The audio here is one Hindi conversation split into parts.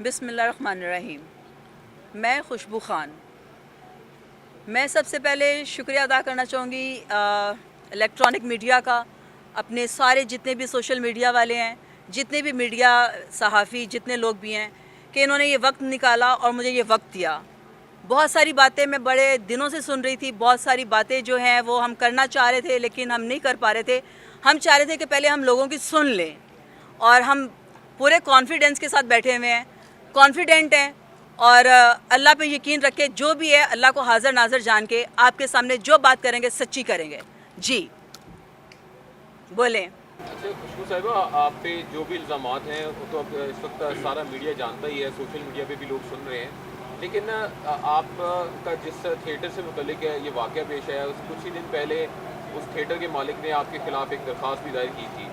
बिस्मिल्लाहिर्रहमानिर्रहीम। मैं खुशबू ख़ान। मैं सबसे पहले शुक्रिया अदा करना चाहूँगी इलेक्ट्रॉनिक मीडिया का, अपने सारे जितने भी सोशल मीडिया वाले हैं, जितने भी मीडिया सहाफ़ी, जितने लोग भी हैं, कि इन्होंने ये वक्त निकाला और मुझे ये वक्त दिया। बहुत सारी बातें मैं बड़े दिनों से सुन रही थी, बहुत सारी बातें जो हैं वो हम करना चाह रहे थे लेकिन हम नहीं कर पा रहे थे। हम चाह रहे थे कि पहले हम लोगों की सुन लें, और हम पूरे कॉन्फिडेंस के साथ बैठे हुए हैं, कॉन्फिडेंट हैं, और अल्लाह पे यकीन रख के जो भी है अल्लाह को हाज़िर नाज़िर जान के आपके सामने जो बात करेंगे सच्ची करेंगे। जी बोलें। अच्छा खुशबू साहिबा, आप पे जो भी इल्ज़ामात हैं वो तो अब इस वक्त सारा मीडिया जानता ही है, सोशल मीडिया पे भी लोग सुन रहे हैं, लेकिन आपका जिस थिएटर से मुतल्लिक है ये वाक़या पेश आया, उस कुछ ही दिन पहले उस थिएटर के मालिक ने आपके ख़िलाफ़ एक दरख्वास्त भी दायर की थी,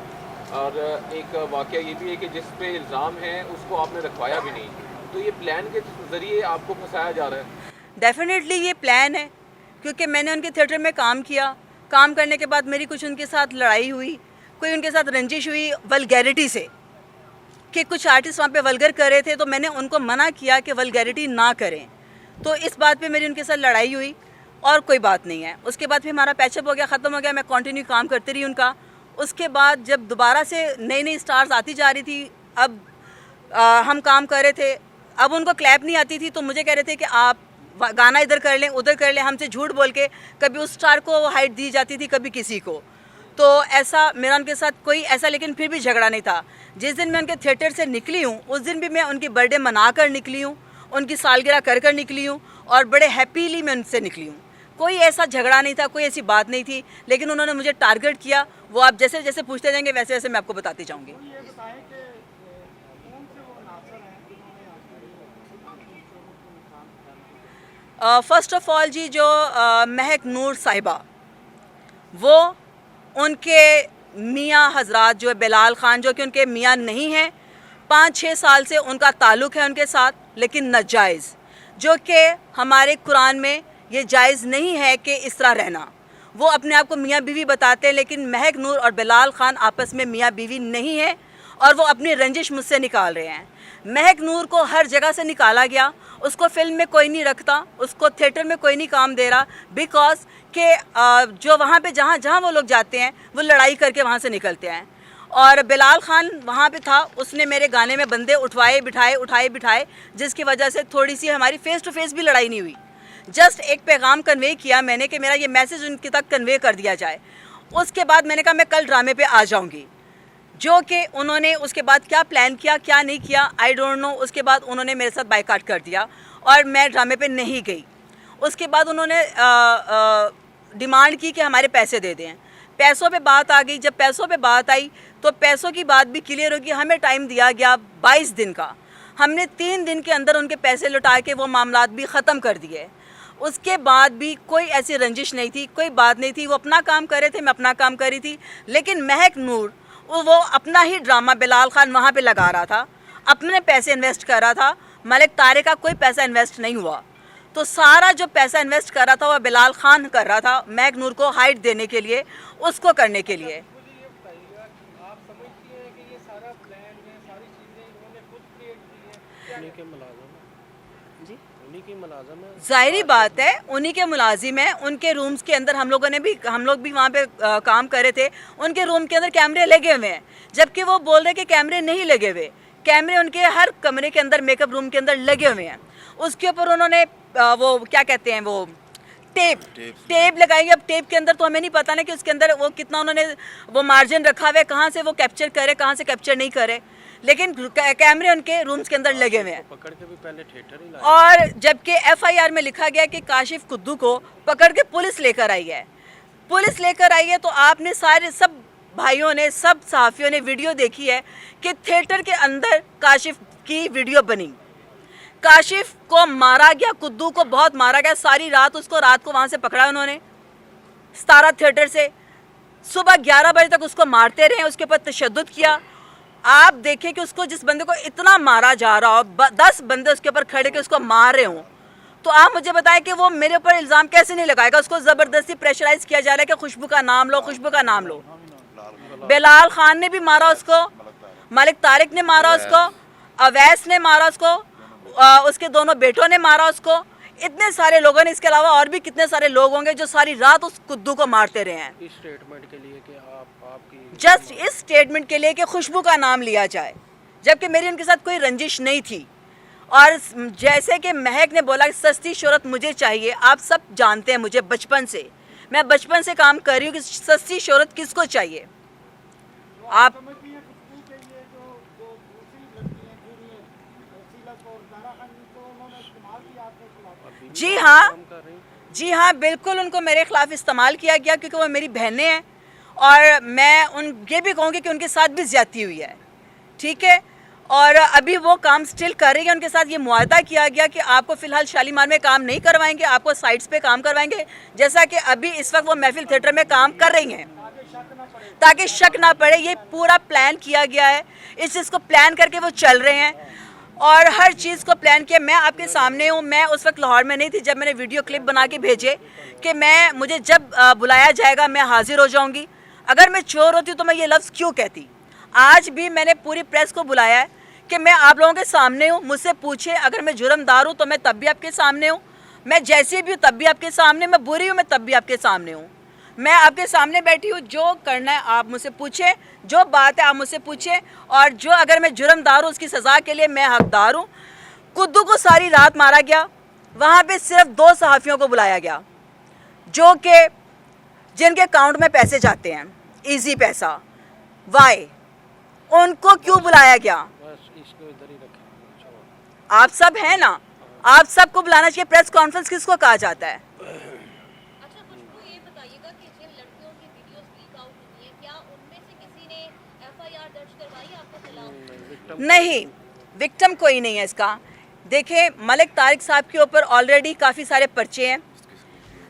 और एक वाक़या ये भी है कि जिस पे इल्ज़ाम है उसको आपने रखवाया भी नहीं, तो ये प्लान के ज़रिए आपको फंसाया जा रहा है? डेफिनेटली ये प्लान है, क्योंकि मैंने उनके थिएटर में काम किया। काम करने के बाद मेरी कुछ उनके साथ लड़ाई हुई, कोई उनके साथ रंजिश हुई वल्गैरिटी से, कि कुछ आर्टिस्ट वहाँ पे वल्गर कर रहे थे, तो मैंने उनको मना किया कि वल्गैरिटी ना करें। तो इस बात पे मेरी उनके साथ लड़ाई हुई और कोई बात नहीं है। उसके बाद फिर हमारा पैचअप हो गया, ख़त्म हो गया, मैं कंटिन्यू काम करती रही उनका। उसके बाद जब दोबारा से नई नई स्टार्स आती जा रही थी, अब हम काम कर रहे थे, अब उनको क्लैप नहीं आती थी, तो मुझे कह रहे थे कि आप गाना इधर कर लें उधर कर लें, हमसे झूठ बोल के कभी उस स्टार को हाइट दी जाती थी, कभी किसी को। तो ऐसा मेरा उनके साथ कोई ऐसा, लेकिन फिर भी झगड़ा नहीं था। जिस दिन मैं उनके थिएटर से निकली हूँ उस दिन भी मैं उनकी बर्थडे मना कर निकली हूँ, उनकी सालगिरह कर कर निकली हूँ, और बड़े हैप्पीली मैं उनसे निकली हूँ। कोई ऐसा झगड़ा नहीं था, कोई ऐसी बात नहीं थी, लेकिन उन्होंने मुझे टारगेट किया। वो आप जैसे जैसे पूछते जाएंगे वैसे वैसे मैं आपको बताती जाऊँगी। फ़र्स्ट ऑफ़ ऑल जी, जो महक नूर साहिबा, वो उनके मियाँ हज़रात जो है बिलाल ख़ान, जो कि उनके मियाँ नहीं हैं, 5-6 साल से उनका ताल्लुक़ है उनके साथ, लेकिन नाजायज़, जो कि हमारे कुरान में ये जायज़ नहीं है कि इस तरह रहना। वो अपने आप को मियाँ बीवी बताते हैं, लेकिन महक नूर और बिलाल ख़ान आपस में मियाँ बीवी नहीं है, और वो अपनी रंजिश मुझसे निकाल रहे हैं। महक नूर को हर जगह से निकाला गया, उसको फिल्म में कोई नहीं रखता, उसको थिएटर में कोई नहीं काम दे रहा, बिकॉज के जो वहाँ पे जहाँ जहाँ वो लोग जाते हैं वो लड़ाई करके वहाँ से निकलते हैं। और बिलाल ख़ान वहाँ पे था, उसने मेरे गाने में बंदे उठवाए बिठाए, जिसकी वजह से थोड़ी सी हमारी फ़ेस टू फेस भी लड़ाई नहीं हुई। जस्ट एक पैगाम कन्वे किया मैंने कि मेरा ये मैसेज उनके तक कन्वे कर दिया जाए। उसके बाद मैंने कहा मैं कल ड्रामे पे आ जाऊँगी, जो कि उन्होंने उसके बाद क्या प्लान किया क्या नहीं किया आई डोंट नो। उसके बाद उन्होंने मेरे साथ बायकॉट कर दिया और मैं ड्रामे पे नहीं गई। उसके बाद उन्होंने डिमांड की कि हमारे पैसे दे दें। पैसों पे बात आ गई। जब पैसों पे बात आई तो पैसों की बात भी क्लियर होगी। हमें टाइम दिया गया 22 दिन का, हमने 3 दिन के अंदर उनके पैसे लौटा के वो मामलात भी ख़त्म कर दिए। उसके बाद भी कोई ऐसी रंजिश नहीं थी, कोई बात नहीं थी। वो अपना काम कर रहे थे, मैं अपना काम कर रही थी। लेकिन महक नूर वो अपना ही ड्रामा बिलाल ख़ान वहाँ पे लगा रहा था, अपने पैसे इन्वेस्ट कर रहा था। मलिक तारे का कोई पैसा इन्वेस्ट नहीं हुआ। तो सारा जो पैसा इन्वेस्ट कर रहा था वह बिलाल ख़ान कर रहा था, महक नूर को हाइट देने के लिए, उसको करने के लिए। ज़ाहिरी बात है उन्हीं के मुलाजिम हैं। उनके रूम्स के अंदर हम लोग भी वहाँ पे काम कर रहे थे। उनके रूम के अंदर कैमरे लगे हुए हैं, जबकि वो बोल रहे कि कैमरे नहीं लगे हुए। कैमरे उनके हर कमरे के अंदर, मेकअप रूम के अंदर लगे हुए हैं। उसके ऊपर उन्होंने वो क्या कहते हैं, वो टेप लगाई। अब टेप के अंदर तो हमें नहीं पता ना कि उसके अंदर वो कितना उन्होंने वो मार्जिन रखा हुआ है, कहाँ से वो कैप्चर करे कहाँ से कैप्चर नहीं करे। लेकिन कैमरे उनके रूम्स के अंदर लगे हुए हैं। पकड़ के भी पहले थिएटर ही लाया। और जबकि FIR में लिखा गया कि काशिफ कुद्दू को पकड़ के पुलिस लेकर आई है। पुलिस लेकर आई है तो आपने सारे सब भाइयों ने, सब सहाफ़ियों ने वीडियो देखी है कि थिएटर के अंदर काशिफ की वीडियो बनी। काशिफ को मारा गया, कुद्दू को बहुत मारा गया। सारी रात उसको वहाँ से पकड़ा उन्होंने 17 थिएटर से। सुबह 11 बजे तक उसको मारते रहे, उसके ऊपर तशद्दुद किया। आप देखें कि उसको, जिस बंदे को इतना मारा जा रहा हो, 10 बंदे उसके ऊपर खड़े के उसको मार रहे हों, तो आप मुझे बताएं कि वो मेरे ऊपर इल्ज़ाम कैसे नहीं लगाएगा। उसको ज़बरदस्ती प्रेशराइज किया जा रहा है कि खुशबू का नाम लो, खुशबू का नाम लो। बिलाल ख़ान ने भी मारा उसको, मलिक तारिक ने मारा उसको। अवैस ने मारा उसको, उसके दोनों बेटों ने मारा उसको, इतने सारे लोगों ने, इसके अलावा और भी कितने सारे लोग होंगे जो सारी रात उस कुद्दू को मारते रहे हैं। इस स्टेटमेंट के लिए कि आपकी जस्ट इस स्टेटमेंट के लिए कि खुशबू का नाम लिया जाए, जबकि मेरी उनके साथ कोई रंजिश नहीं थी। और जैसे कि महक ने बोला कि सस्ती शोहरत मुझे चाहिए, आप सब जानते हैं मुझे बचपन से, मैं बचपन से काम कर रही हूँ कि सस्ती शोहरत किसको चाहिए। आप जी हाँ, जी हाँ, बिल्कुल उनको मेरे खिलाफ इस्तेमाल किया गया, क्योंकि वो मेरी बहनें हैं और मैं ये भी कहूँगी कि उनके साथ भी ज़्यादती हुई है, ठीक है। और अभी वो काम स्टिल कर रही है। उनके साथ ये मुआहदा किया गया कि आपको फ़िलहाल शालीमार में काम नहीं करवाएंगे, आपको साइट्स पे काम करवाएंगे, जैसा कि अभी इस वक्त वो महफिल थिएटर में काम कर रही हैं, ताकि शक ना पड़े। ये पूरा प्लान किया गया है, इस चीज़ को प्लान करके वो चल रहे हैं और हर चीज़ को प्लान किया। मैं आपके सामने हूँ, मैं उस वक्त लाहौर में नहीं थी जब मैंने वीडियो क्लिप बना के भेजे कि मुझे जब बुलाया जाएगा मैं हाजिर हो जाऊँगी। अगर मैं चोर होती तो मैं ये लफ्ज़ क्यों कहती। आज भी मैंने पूरी प्रेस को बुलाया है कि मैं आप लोगों के सामने हूँ, मुझसे पूछे। अगर मैं जुर्मदार हूँ तो मैं तब भी आपके सामने हूँ, मैं जैसे भी हूँ तब भी आपके सामने, मैं बुरी हूँ मैं तब भी आपके सामने हूँ। मैं आपके सामने बैठी हूँ, जो करना है आप मुझसे पूछें, जो बात है आप मुझसे पूछें, और जो अगर मैं जुर्मदार हूँ उसकी सज़ा के लिए मैं हकदार हूँ। कुद्दू को सारी रात मारा गया, वहाँ पे सिर्फ 2 सहाफ़ियों को बुलाया गया जो कि जिनके अकाउंट में पैसे जाते हैं, इजी पैसा। वाई उनको क्यों बुलाया गया? बस इसको इधर ही रखें। आप सब हैं ना, आप सबको बुलाना चाहिए। प्रेस कॉन्फ्रेंस किसको कहा जाता है? अच्छा, खुशबू ये बताइएगा कि जिन लड़कियों की वीडियोस लीक आउट हुई हैं, क्या उनमें से किसी ने एफआईआर दर्ज करवाई आपके खिलाफ? नहीं, विक्टिम कोई नहीं है इसका। देखिए, मलिक तारिक साहब के ऊपर ऑलरेडी काफ़ी सारे पर्चे हैं,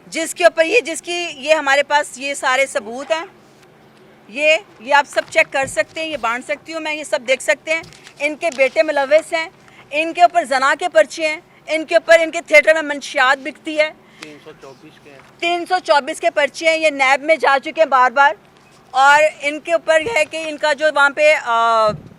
जिसके ऊपर ये हमारे पास ये सारे सबूत हैं। ये आप सब चेक कर सकते हैं, ये बांट सकती हूँ मैं, ये सब देख सकते हैं। इनके बेटे मुलव्वस हैं, इनके ऊपर जना के पर्चे हैं, इनके ऊपर इनके थिएटर में मंशियात बिकती है। 324 के पर्चे हैं, ये नैब में जा चुके हैं बार बार। और इनके ऊपर है कि इनका जो वहाँ पे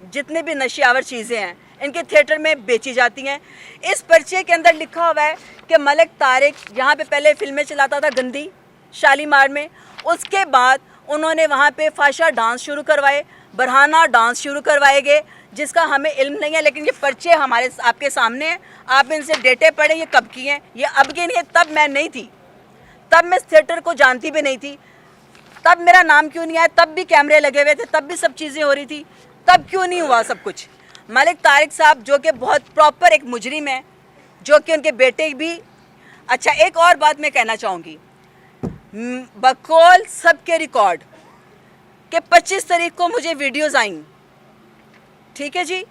जितने भी नशियावर चीज़ें हैं इनके थिएटर में बेची जाती हैं। इस पर्चे के अंदर लिखा हुआ है कि मलिक तारिक यहाँ पे पहले फिल्में चलाता था गंदी शालीमार में, उसके बाद उन्होंने वहाँ पे फाशा डांस शुरू करवाए, बरहाना डांस शुरू करवाए गए, जिसका हमें इल्म नहीं है, लेकिन ये पर्चे हमारे आपके सामने हैं। आप इनसे डेटे पढ़े, ये कब की हैं, ये अब की नहीं है। तब मैं नहीं थी, तब मैं इस थिएटर को जानती भी नहीं थी, तब मेरा नाम क्यों नहीं आया, तब भी कैमरे लगे हुए थे, तब भी सब चीज़ें हो रही थी, तब क्यों नहीं हुआ सब कुछ। मलिक तारिक साहब जो कि बहुत प्रॉपर एक मुजरिम है, जो कि उनके बेटे भी। अच्छा, एक और बात मैं कहना चाहूँगी, बकौल सबके रिकॉर्ड कि 25 तारीख को मुझे वीडियोज़ आई, ठीक है जी,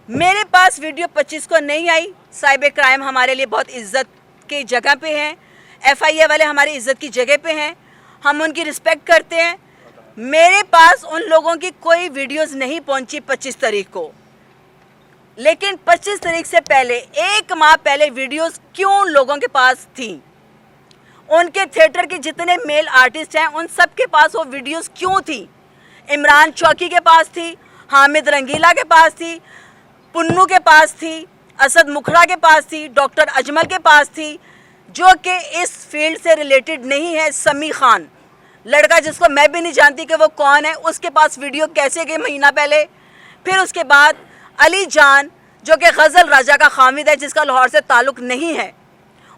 मेरे पास वीडियो 25 को नहीं आई। साइबर क्राइम हमारे लिए बहुत इज्जत की जगह पे हैं, FIA वाले हमारी इज्जत की जगह पे हैं, हम उनकी रिस्पेक्ट करते हैं। मेरे पास उन लोगों की कोई वीडियोज़ नहीं पहुंची 25 तारीख को, लेकिन 25 तारीख से पहले 1 माह पहले वीडियोज़ क्यों उन लोगों के पास थी? उनके थिएटर के जितने मेल आर्टिस्ट हैं उन सब के पास वो वीडियोस क्यों थी? इमरान चौकी के पास थी, हामिद रंगीला के पास थी, पुन्नू के पास थी, असद मुखरा के पास थी, डॉक्टर अजमल के पास थी, जो कि इस फील्ड से रिलेटेड नहीं है। समी खान लड़का जिसको मैं भी नहीं जानती कि वो कौन है, उसके पास वीडियो कैसे गई महीना पहले? फिर उसके बाद अली जान जो कि गज़ल राजा का खामिद है, जिसका लाहौर से ताल्लुक़ नहीं है,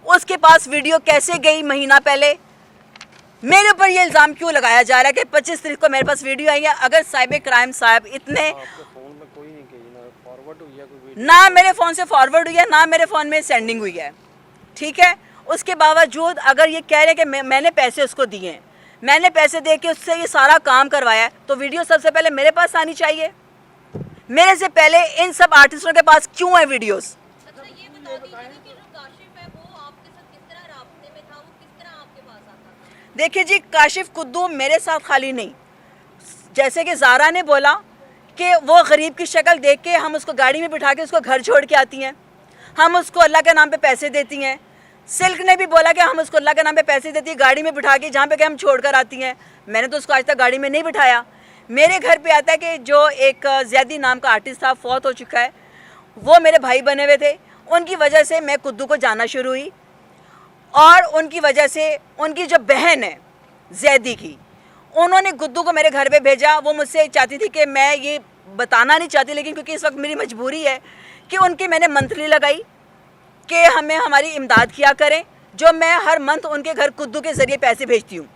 उसके पास वीडियो कैसे गई महीना पहले? मेरे ऊपर ये इल्ज़ाम क्यों लगाया जा रहा है कि 25 तारीख को मेरे पास वीडियो आई है? अगर साइबर क्राइम साहब इतने ना मेरे फ़ोन से फॉरवर्ड हुई है, ना मेरे फ़ोन में सेंडिंग हुई है, ठीक है, उसके बावजूद अगर ये कह रहे हैं कि मैंने पैसे उसको दिए हैं, मैंने पैसे दे के उससे ये सारा काम करवाया, तो वीडियो सबसे पहले मेरे पास आनी चाहिए। मेरे से पहले इन सब आर्टिस्टों के पास क्यों है वीडियोज़? अच्छा, ये बता दीजिएगा कि जो काशिफ है वो आपके साथ किस तरह राब्ते में था, वो किस तरह आपके पास आता था? देखिए जी, काशिफ कुद्दू मेरे साथ खाली नहीं, जैसे कि ज़ारा ने बोला कि वो गरीब की शक्ल देख के हम उसको गाड़ी में बिठा के उसको घर छोड़ के आती हैं, हम उसको अल्लाह के नाम पे पैसे देती हैं। सिल्क ने भी बोला कि हम उसको अल्लाह के नाम पे पैसे देती हैं, गाड़ी में बिठा के जहाँ पे कि हम छोड़ कर आती हैं। मैंने तो उसको आज तक गाड़ी में नहीं बिठाया। मेरे घर पे आता है कि जो एक ज़ैदी नाम का आर्टिस्ट था, फौत हो चुका है, वो मेरे भाई बने हुए थे। उनकी वजह से मैं कुद्दू को जानना शुरू हुई और उनकी वजह से उनकी जो बहन है ज़ैदी की, उन्होंने गुद्दू को मेरे घर पे भेजा। वो मुझसे चाहती थी कि मैं ये बताना नहीं चाहती, लेकिन क्योंकि इस वक्त मेरी मजबूरी है कि उनकी मैंने मंथली लगाई कि हमें हमारी इमदाद किया करें, जो मैं हर मंथ उनके घर कुद्दू के ज़रिए पैसे भेजती हूँ।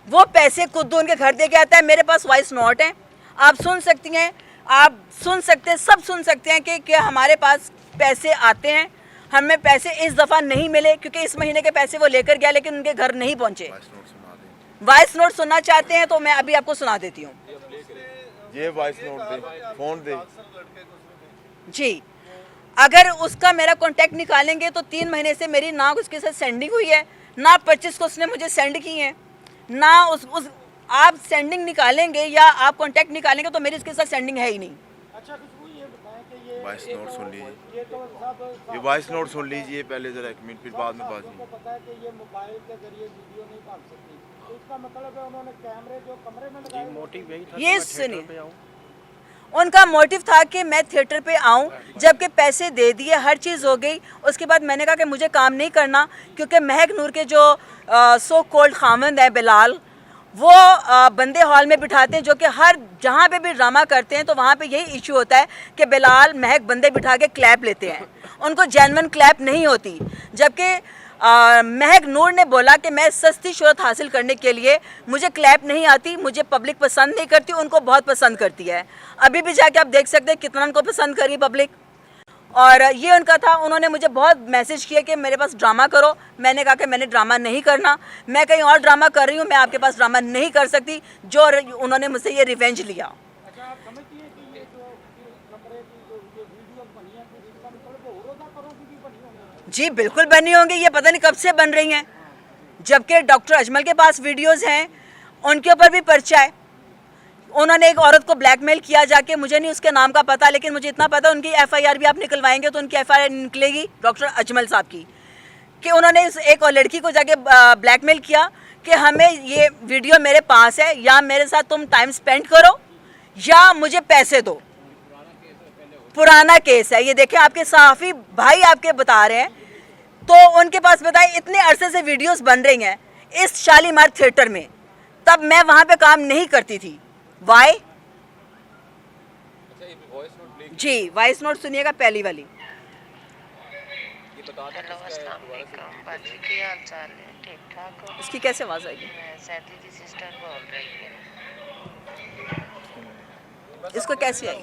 वो पैसे कुद्दू उनके घर दे के आता है। मेरे पास वॉइस नोट है, आप सुन सकती हैं, आप सुन सकते हैं, सब सुन सकते हैं कि हमारे पास पैसे आते हैं। हमें पैसे इस दफ़ा नहीं मिले क्योंकि इस महीने के पैसे वो लेकर गया, लेकिन उनके घर नहीं पहुँचे। वॉइस नोट सुनना चाहते हैं तो मैं अभी आपको सुना देती हूँ। ये वॉइस नोट दे, फोन दे जी, अगर उसका मेरा कांटेक्ट निकालेंगे तो 3 महीने से मेरी ना उसके साथ सेंडिंग हुई है, ना 25 को उसने मुझे सेंड की है, ना उस आप सेंडिंग निकालेंगे या आप कांटेक्ट निकालेंगे तो मेरी उसके साथ सेंडिंग है ही नहीं। अच्छा खुशबू, ये बताएं कि ये वॉइस नोट सुन लीजिए, ये तो सब ये वॉइस नोट सुन लीजिए पहले ज़रा 1 मिनट, फिर बाद में बात आपको पता है कि ये मोबाइल के जरिए वीडियो नहीं डाल सकती, तो इसका मतलब है उन्होंने कैमरे जो कमरे में लगाए, मोटिव यही था। ये सुनिए, उनका मोटिव था कि मैं थिएटर पे आऊं, जबकि पैसे दे दिए, हर चीज़ हो गई। उसके बाद मैंने कहा कि मुझे काम नहीं करना, क्योंकि महक नूर के जो सो कोल्ड खामंद है बिलाल, वो बंदे हॉल में बिठाते हैं, जो कि हर जहाँ पे भी ड्रामा करते हैं तो वहाँ पे यही इशू होता है कि बिलाल महक बंदे बिठा के क्लैप लेते हैं, उनको जेन्युइन क्लैप नहीं होती। जबकि महक नूर ने बोला कि मैं सस्ती शोहरत हासिल करने के लिए मुझे क्लैप नहीं आती, मुझे पब्लिक पसंद नहीं करती, उनको बहुत पसंद करती है। अभी भी जाके आप देख सकते हैं कितना उनको पसंद करी पब्लिक। और ये उनका था, उन्होंने मुझे बहुत मैसेज किया कि मेरे पास ड्रामा करो। मैंने कहा कि मैंने ड्रामा नहीं करना, मैं कहीं और ड्रामा कर रही हूँ, मैं आपके पास ड्रामा नहीं कर सकती। जो उन्होंने मुझसे ये रिवेंज लिया। अच्छा, आप समझती हैं कि ये जो कमरे की जो ये वीडियो बनी है, कि इसका मतलब वो रोज़ा करों की भी बनी होंगी? जी बिल्कुल बनी होंगी, ये पता नहीं कब से बन रही हैं। जबकि डॉक्टर अजमल के पास वीडियोज़ हैं, उनके ऊपर भी पर्चा है। उन्होंने एक औरत को ब्लैकमेल किया जाके, मुझे नहीं उसके नाम का पता, लेकिन मुझे इतना पता उनकी एफआईआर भी आप निकलवाएंगे तो उनकी एफआईआर निकलेगी डॉक्टर अजमल साहब की, कि उन्होंने एक और लड़की को जाके ब्लैकमेल किया कि हमें ये वीडियो मेरे पास है, या मेरे साथ तुम टाइम स्पेंड करो या मुझे पैसे दो। पुराना केस है ये, देखें आपके सहाफ़ी भाई आपके बता रहे हैं। तो उनके पास बताए इतने अरसे से वीडियोस बन रही हैं इस शालीमार थिएटर में, तब मैं वहाँ पे काम नहीं करती थी। वाई? अच्छा, ये वॉइस नोट प्ले जी, वॉइस नोट सुनिएगा पहली वाली। ये बता दें हेलो, अस्सलाम वालेकुम बाजी, क्या हाल चाल है? ठीक ठाक हो? इसकी कैसे आवाज़ आएगी? मैं सैदी की सिस्टर बोल रही हूँ। इसको कैसे आएगी?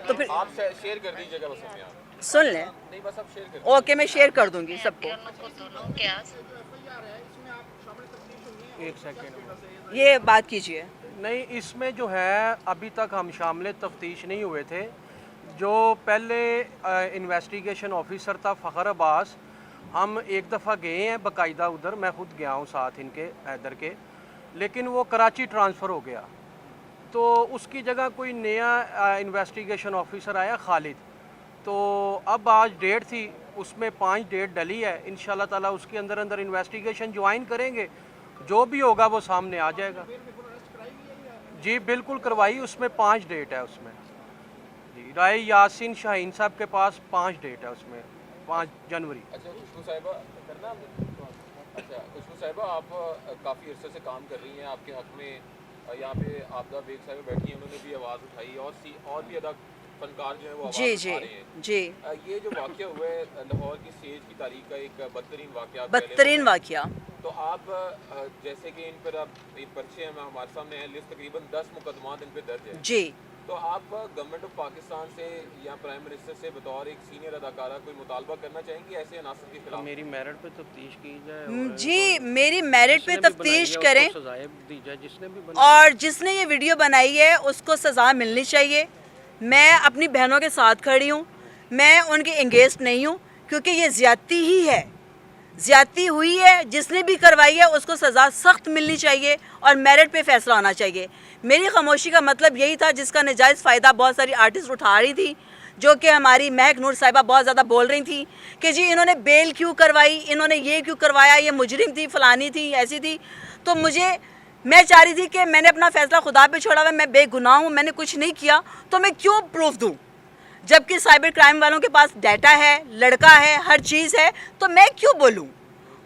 तो फिर आप शेयर कर दीजिएगा बस हमें, आप सुन लें। नहीं बस आप शेयर कर ओके, मैं शेयर कर दूंगी सबको। दोनों क्या एक सेकेंड, ये बात कीजिए। नहीं, इसमें जो है अभी तक हम शामिल तफ्तीश नहीं हुए थे। जो पहले इन्वेस्टिगेशन ऑफिसर था फ़खर अब्बास, हम एक दफ़ा गए हैं बाकायदा उधर, मैं ख़ुद गया हूँ साथ इनके हैदर के, लेकिन वो कराची ट्रांसफ़र हो गया। तो उसकी जगह कोई नया इन्वेस्टिगेशन ऑफिसर आया, खालिद। तो अब आज डेट थी, उसमें 5 डेट डली है। इंशाल्लाह ताला उसके अंदर अंदर इन्वेस्टिगेशन ज्वाइन करेंगे, जो भी होगा वो सामने आ जाएगा। जी बिल्कुल करवाई, उसमें 5 डेट है उसमें। जी, राय यासीन शाहीन साहब के पास 5 डेट है उसमें, 5 जनवरी। अच्छा खुशबू साहिबा करना अच्छा खुशबू साहिबा, आप काफ़ी अरसे से काम कर रही हैं, आपके हक़ में यहाँ पे आपदा बेग साहिबा बैठी हैं, उन्होंने भी आवाज़ उठाई और भी अदा फनकार जो है वो जी आवाज़ जी उठा रहे हैं। जी, ये जो वाक़या हुआ है लाहौर की स्टेज की तारीख का एक बदतरीन वाक़या, बदतरीन वाक़या। तो आप जैसे कि इन पर अब ये पर्चे हैं हमारे सामने हैं, लिस्ट तकरीबन 10 मुकदमात इन पे दर्ज है। जी, तो आप गवर्नमेंट ऑफ पाकिस्तान से या प्राइम मिनिस्टर से बतौर एक सीनियर अदाकारा कोई मुतालबा करना चाहेंगी ऐसे अनासर के खिलाफ? मेरी मेरिट पे तफ्तीश की जाए जी, मेरी मेरिट पे तफ्तीश करें, सजाएं दी जाए जिसने भी और जिसने ये वीडियो बनाई है उसको सज़ा मिलनी चाहिए। मैं अपनी बहनों के साथ खड़ी हूँ, मैं उनकी एंगेस्ट नहीं हूँ, क्योंकि ये ज़्यादती ही है, ज़्यादती हुई है। जिसने भी करवाई है उसको सज़ा सख्त मिलनी चाहिए और मेरिट पे फैसला होना चाहिए। मेरी खामोशी का मतलब यही था, जिसका नाजायज़ फ़ायदा बहुत सारी आर्टिस्ट उठा रही थी, जो कि हमारी महक नूर साहिबा बहुत ज़्यादा बोल रही थी कि जी इन्होंने बेल क्यों करवाई, इन्होंने ये क्यों करवाया, ये मुजरिम थी, फ़लानी थी, ऐसी थी। तो मुझे मैं चाह रही थी कि मैंने अपना फैसला खुदा पे छोड़ा हुआ है, मैं बेगुनाह हूँ, मैंने कुछ नहीं किया, तो मैं क्यों प्रूफ दूँ? जबकि साइबर क्राइम वालों के पास डाटा है, लड़का है, हर चीज़ है, तो मैं क्यों बोलूँ?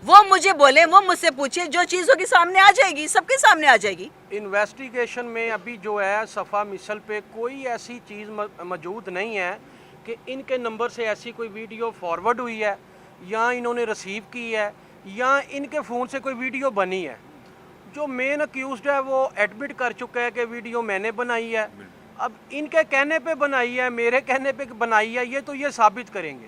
वो मुझे बोले, वो मुझसे पूछे, जो चीज़ होगी सामने आ जाएगी, सबके सामने आ जाएगी। इन्वेस्टिगेशन में अभी जो है सफ़ा मिसल पे कोई ऐसी चीज़ मौजूद नहीं है कि इनके नंबर से ऐसी कोई वीडियो फॉरवर्ड हुई है या इन्होंने रिसीव की है या इनके फ़ोन से कोई वीडियो बनी है। जो मेन अक्यूज़्ड है वो एडमिट कर चुका है कि वीडियो मैंने बनाई है। अब इनके कहने पे बनाई है, मेरे कहने पे बनाई है, ये साबित करेंगे।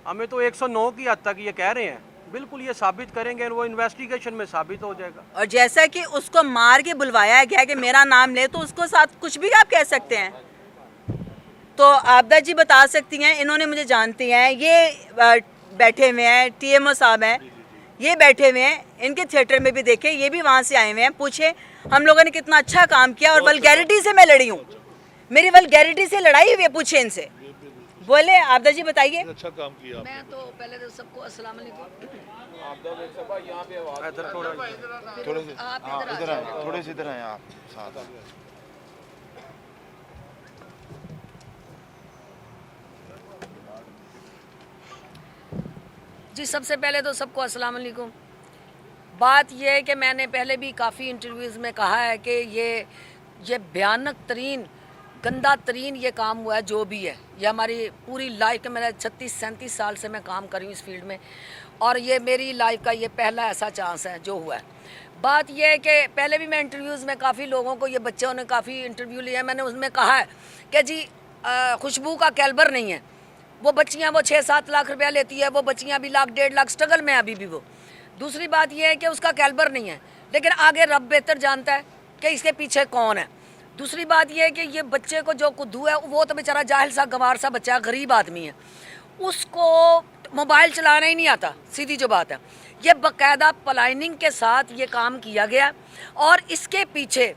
हमें तो 109 की हद तक ये कह रहे हैं, बिल्कुल ये साबित करेंगे, वो इन्वेस्टिगेशन में साबित हो जाएगा। और जैसा कि उसको मार के बुलवाया गया कि मेरा नाम ले, तो उसको साथ कुछ भी आप कह सकते हैं। तो आपदा जी बता सकती हैं, इन्होंने मुझे जानती हैं, ये बैठे हुए हैं, TMO साहब हैं, ये बैठे हुए हैं, इनके थिएटर में भी देखे, ये भी वहाँ से आए हुए हैं, पूछे हम लोगों ने कितना अच्छा काम किया और वल्गैरिटी से मैं लड़ी हूँ, मेरी वल्गैरिटी से लड़ाई हुई है, पूछे इनसे। बोले आपदा जी बताइए। अच्छा काम किया। मैं तो पहले तो सबको अस्सलाम वालेकुम। आपदा भाई साहब यहाँ पे आवाज इधर थोड़ा थोड़े से आप हाँ, इधर आ इधर आए, थोड़े से इधर आए आप साथ आ। जी, सबसे पहले तो सबको अस्सलाम वालेकुम। बात यह है कि मैंने पहले भी काफ़ी इंटरव्यूज़ में कहा है कि ये भयानक तरीन, गंदा तरीन ये काम हुआ है, जो भी है। ये हमारी पूरी लाइफ के, मैंने 36-37 साल से मैं काम कर रही हूँ इस फील्ड में, और ये मेरी लाइफ का ये पहला ऐसा चांस है जो हुआ है। बात यह है कि पहले भी मैं इंटरव्यूज़ में काफ़ी लोगों को, ये बच्चों ने काफ़ी इंटरव्यू लिया, मैंने उसमें कहा है कि जी खुशबू का कैलिबर नहीं है। वो बच्चियाँ वो 6-7 लाख रुपया लेती है, वो बच्चियाँ अभी 1.5 लाख स्ट्रगल में अभी भी वो। दूसरी बात ये है कि उसका कैलिबर नहीं है, लेकिन आगे रब बेहतर जानता है कि इसके पीछे कौन है। दूसरी बात ये है कि ये बच्चे को जो कुद्दू है, वो तो बेचारा जाहिल सा गंवार सा बच्चा, गरीब आदमी है, उसको मोबाइल चलाना ही नहीं आता, सीधी जो बात है। ये बाकायदा प्लानिंग के साथ ये काम किया गया, और इसके पीछे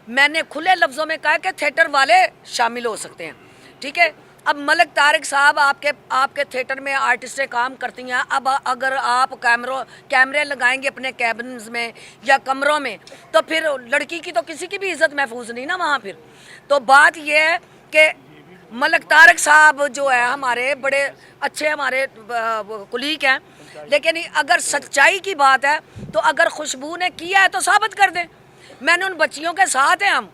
मैंने खुले लफ्ज़ों में कहा कि थिएटर वाले शामिल हो सकते हैं, ठीक है। अब मलिक तारिक साहब आपके थिएटर में आर्टिस्टें काम करती हैं। अब अगर आप कैमरे लगाएंगे अपने कैबिन्स में या कमरों में, तो फिर लड़की की तो किसी की भी इज़्ज़त महफूज नहीं ना वहाँ फिर। तो बात यह है कि मलिक तारिक साहब जो है हमारे बड़े अच्छे हमारे कुलीग हैं, लेकिन अगर सच्चाई की बात है तो अगर खुशबू ने किया है तो साबित कर दें। मैंने उन बच्चियों के साथ हैं, हम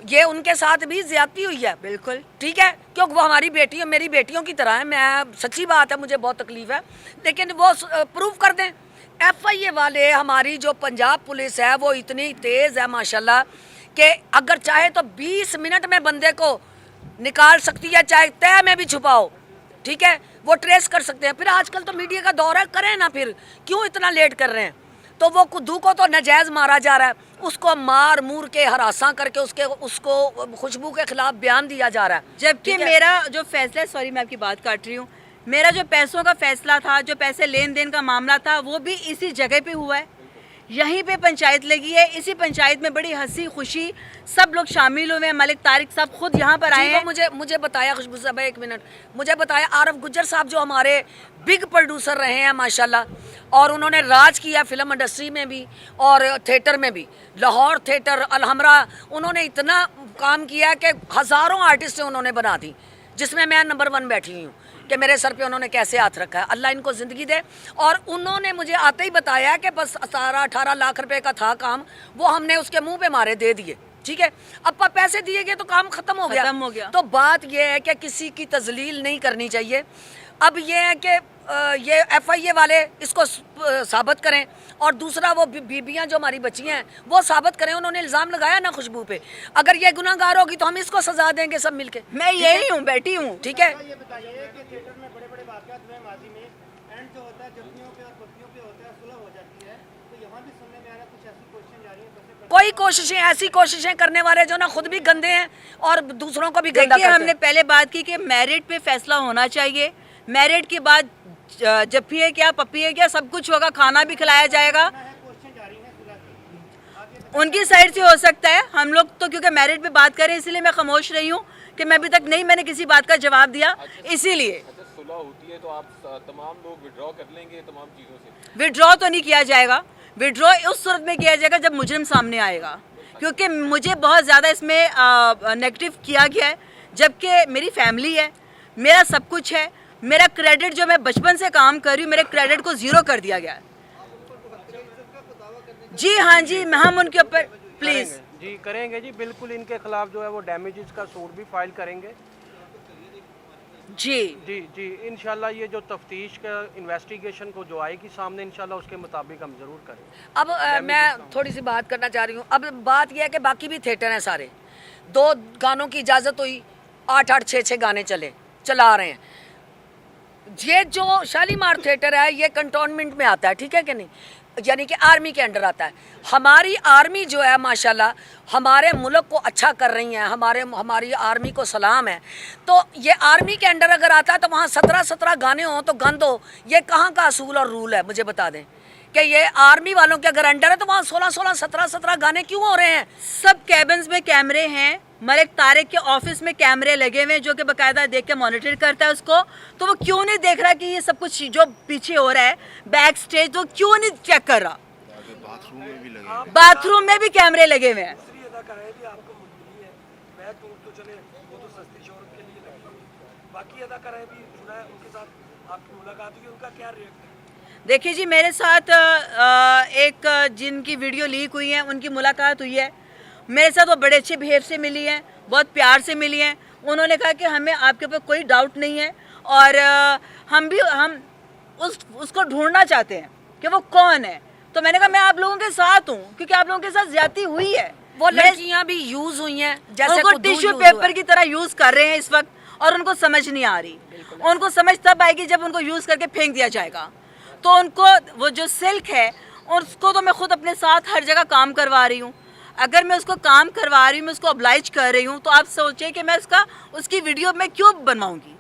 ये उनके साथ भी ज्यादती हुई है, बिल्कुल ठीक है, क्योंकि वो हमारी बेटी है, मेरी बेटियों की तरह है। मैं सच्ची बात है, मुझे बहुत तकलीफ है, लेकिन वो प्रूफ कर दें। FIA वाले, हमारी जो पंजाब पुलिस है वो इतनी तेज़ है माशाल्लाह कि अगर चाहे तो 20 मिनट में बंदे को निकाल सकती है, चाहे तय में भी छुपाओ, ठीक है, वो ट्रेस कर सकते हैं। फिर आजकल तो मीडिया का दौर है, करें ना, फिर क्यों इतना लेट कर रहे हैं। तो वो कुद्दू को तो नाजायज़ मारा जा रहा है, उसको मार मूर के हरासा करके उसको खुशबू के खिलाफ बयान दिया जा रहा है। जबकि मेरा जो फैसला, सॉरी मैं आपकी बात काट रही हूँ, मेरा जो पैसों का फैसला था, जो पैसे लेन देन का मामला था, वो भी इसी जगह पे हुआ है, यहीं पे पंचायत लगी है। इसी पंचायत में बड़ी हंसी खुशी सब लोग शामिल हुए हैं। मलिक तारिक साहब खुद यहाँ पर आए हैं। मुझे बताया खुशबू साहब, एक मिनट, मुझे बताया आरफ गुज्जर साहब जो हमारे बिग प्रोड्यूसर रहे हैं माशाल्लाह, और उन्होंने राज किया फिल्म इंडस्ट्री में भी और थिएटर में भी। लाहौर थिएटर, अलहमरा, उन्होंने इतना काम किया कि हज़ारों आर्टिस्टें उन्होंने बना दी, जिसमें मैं नंबर 1 बैठी हुई हूँ कि मेरे सर पे उन्होंने कैसे हाथ रखा है। अल्लाह इनको ज़िंदगी दे। और उन्होंने मुझे आते ही बताया कि बस 17-18 लाख रुपए का था काम, वो हमने उसके मुंह पे मारे दे दिए, ठीक है। अब पैसे दिए गए तो काम ख़त्म हो गया। तो बात यह है कि किसी की तजलील नहीं करनी चाहिए। अब ये है कि ये FIA वाले इसको साबित करें, और दूसरा वो बीबियाँ जो हमारी बच्चियाँ हैं वो साबित करें। उन्होंने इल्ज़ाम लगाया ना खुशबू पे, अगर ये गुनाहगार होगी तो हम इसको सजा देंगे सब मिलके। मैं यही हूँ, बैठी हूँ, ठीक है। ये बताइए कि थिएटर में बड़े-बड़े वाक़यात हुए माजी में, एंड जो होता है जख्मियों पे और पत्नियों पे होता है, सुलह हो जाती है, तो यहाँ भी सुनने में आ रहा है कुछ ऐसी कोशिशें जा रही हैं। कोई कोशिशें, ऐसी कोशिशें करने वाले जो ना खुद भी गंदे हैं और दूसरों को भी गंदा करते हैं। हमने पहले बात की कि मेरिट पे फैसला होना चाहिए। मेरिट के बाद जप्पी है क्या, पप्पी है क्या, सब कुछ होगा, खाना भी खिलाया जाएगा। उनकी साइड से हो सकता है, हम लोग तो क्योंकि मेरिट पे बात करें इसलिए मैं खामोश रही हूँ कि मैं अभी तक नहीं मैंने किसी बात का जवाब दिया, इसीलिए। सुलह होती है तो आप तमाम लोग विड्रॉ कर लेंगे तमाम चीज़ों से? विड्रॉ तो नहीं किया जाएगा, विड्रॉ उस सूरत में किया जाएगा जब मुजरिम सामने आएगा, क्योंकि मुझे बहुत ज़्यादा इसमें नेगेटिव किया गया है, जबकि मेरी फैमिली है, मेरा सब कुछ है, मेरा क्रेडिट जो मैं बचपन से काम कर रही हूँ, मेरे क्रेडिट को ज़ीरो कर दिया गया है। जी हाँ जी, हम उनके ऊपर प्लीज़ जी करेंगे जी, बिल्कुल इनके खिलाफ जो है वो डैमेजेस का सूट भी फाइल करेंगे। जी जी इंशाल्लाह ये जो तफ्तीश का इन्वेस्टिगेशन को जो आएगी सामने इंशाल्लाह उसके मुताबिक हम ज़रूर करेंगे। अब मैं थोड़ी सी बात करना चाह रही हूँ। अब बात यह है कि बाकी भी थिएटर हैं सारे, 2 गानों की इजाज़त हुई, 8-8 6-6 गाने चला रहे हैं। ये जो शालीमार थिएटर है ये कंटोनमेंट में आता है, ठीक है कि नहीं, यानी कि आर्मी के अंडर आता है। हमारी आर्मी जो है माशाल्लाह हमारे मुल्क को अच्छा कर रही हैं, हमारी आर्मी को सलाम है। तो ये आर्मी के अंडर अगर आता है तो वहाँ 17-17 गाने हों तो गंद हो, ये कहाँ का असूल और रूल है? मुझे बता दें कि ये आर्मी वालों के अगर अंडर है तो वहाँ 16-16, 17-17 गाने क्यों हो रहे हैं? सब कैबिन्स में कैमरे हैं, मलिक तारिक के ऑफिस में कैमरे लगे हुए हैं जो कि बाकायदा देख के मॉनिटर करता है उसको, तो वो क्यों नहीं देख रहा कि ये सब कुछ जो पीछे हो रहा है बैक स्टेज, तो क्यों नहीं चेक कर रहा? बाथरूम में भी लगे, बाथरूम में भी कैमरे लगे हुए हैं। देखिए जी, मेरे साथ एक जिनकी वीडियो लीक हुई है उनकी मुलाकात हुई है, मेरे साथ वो बड़े अच्छे बिहेव से मिली हैं, बहुत प्यार से मिली हैं। उन्होंने कहा कि हमें आपके ऊपर कोई डाउट नहीं है और हम उसको ढूंढना चाहते हैं कि वो कौन है। तो मैंने कहा मैं आप लोगों के साथ हूँ क्योंकि आप लोगों के साथ ज्यादती हुई है। वो लड़कियां भी यूज हुई हैं, जैसे उनको टिश्यू पेपर की तरह यूज कर रहे हैं इस वक्त और उनको समझ नहीं आ रही। उनको समझ तब आएगी जब उनको यूज करके फेंक दिया जाएगा। तो उनको वो जो सिल्क है उसको तो मैं खुद अपने साथ हर जगह काम करवा रही हूँ। अगर मैं उसको काम करवा रही हूँ, मैं उसको ऑब्लाइज कर रही हूँ, तो आप सोचिए कि मैं उसकी वीडियो में क्यों बनवाऊंगी।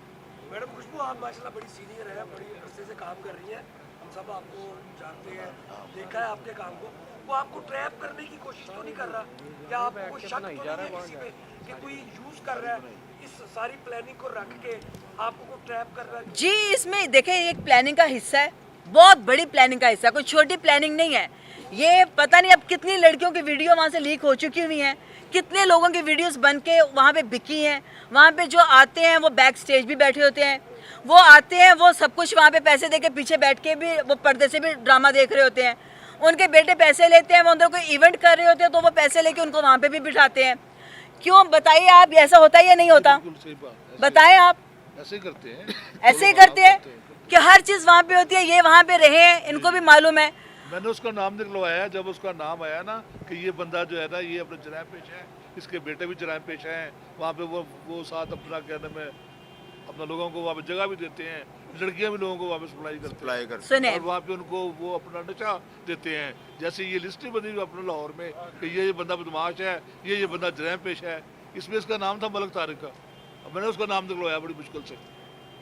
मैडम खुशबू, आप माशाल्लाह बड़ी सीनियर है, बड़ी अरसे से काम कर रही हैं, हम सब आपको जानते हैं, देखा है आपके काम को। वो आपको ट्रैप करने की कोशिश तो नहीं कर रहा, या आपको कोई शक तो नहीं है किसी पे कि कोई यूज कर रहा है इस सारी प्लानिंग को रख के आपको कोई ट्रैप कर रहा है? जी, इसमें देखिए एक प्लानिंग का हिस्सा है, बहुत बड़ी प्लानिंग का हिस्सा, कोई छोटी प्लानिंग नहीं है। ये पता नहीं अब कितनी लड़कियों की वीडियो वहाँ से लीक हो चुकी हुई हैं, कितने लोगों की वीडियोस बन के वहाँ पे बिकी हैं। वहाँ पे जो आते हैं वो बैक स्टेज भी बैठे होते हैं, वो आते हैं वो सब कुछ वहाँ पे पैसे दे के पीछे बैठ के भी वो पर्दे से भी ड्रामा देख रहे होते हैं। उनके बेटे पैसे लेते हैं, वो अंदर कोई इवेंट कर रहे होते हैं तो वो पैसे लेके उनको वहाँ पे भी बिठाते हैं। क्यों बताइए आप, ऐसा होता है या नहीं होता? बताएं आप। ऐसे ही करते हैं, ऐसे ही करते हैं कि हर चीज़ वहाँ पे होती है, ये वहाँ पे रहे हैं, इनको भी मालूम है। मैंने उसका नाम निकलवाया, जब उसका नाम आया ना कि ये बंदा जो है ना ये अपने जराइम पेश है, इसके बेटे भी जराइम पेश हैं, वहाँ पे वो साथ अपना कहने में अपना लोगों को वहाँ पे जगह भी देते हैं, लड़कियाँ भी लोगों को वहाँ पे सप्लाई करते हैं और वहाँ पे उनको वो अपना नशा देते हैं। जैसे ये लिस्ट बनी हुई अपने लाहौर में कि ये बंदा बदमाश है, ये बंदा जराइम पेश है, इसमें इसका नाम था मलिक तारिक का। मैंने उसका नाम निकलवाया बड़ी मुश्किल से।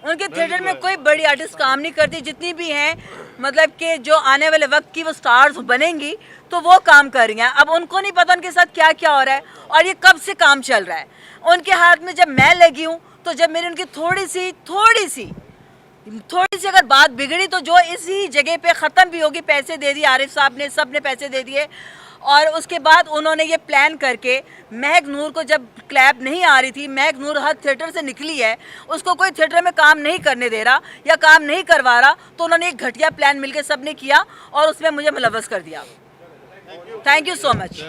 उनके थिएटर में कोई बड़ी आर्टिस्ट काम नहीं करती, जितनी भी हैं मतलब कि जो आने वाले वक्त की वो स्टार्स बनेंगी तो वो काम कर रही हैं। अब उनको नहीं पता उनके साथ क्या क्या हो रहा है और ये कब से काम चल रहा है। उनके हाथ में जब मैं लगी हूँ तो जब मेरी उनकी थोड़ी सी अगर बात बिगड़ी तो जो इसी जगह पे ख़त्म भी होगी। पैसे दे दिए आरिफ साहब ने, सब ने पैसे दे दिए और उसके बाद उन्होंने ये प्लान करके महक नूर को, जब क्लैप नहीं आ रही थी, महक नूर हर थिएटर से निकली है, उसको कोई थिएटर में काम नहीं करने दे रहा या काम नहीं करवा रहा, तो उन्होंने एक घटिया प्लान मिलके सब ने किया और उसमें मुझे मुलव्वस कर दिया। Thank you so much.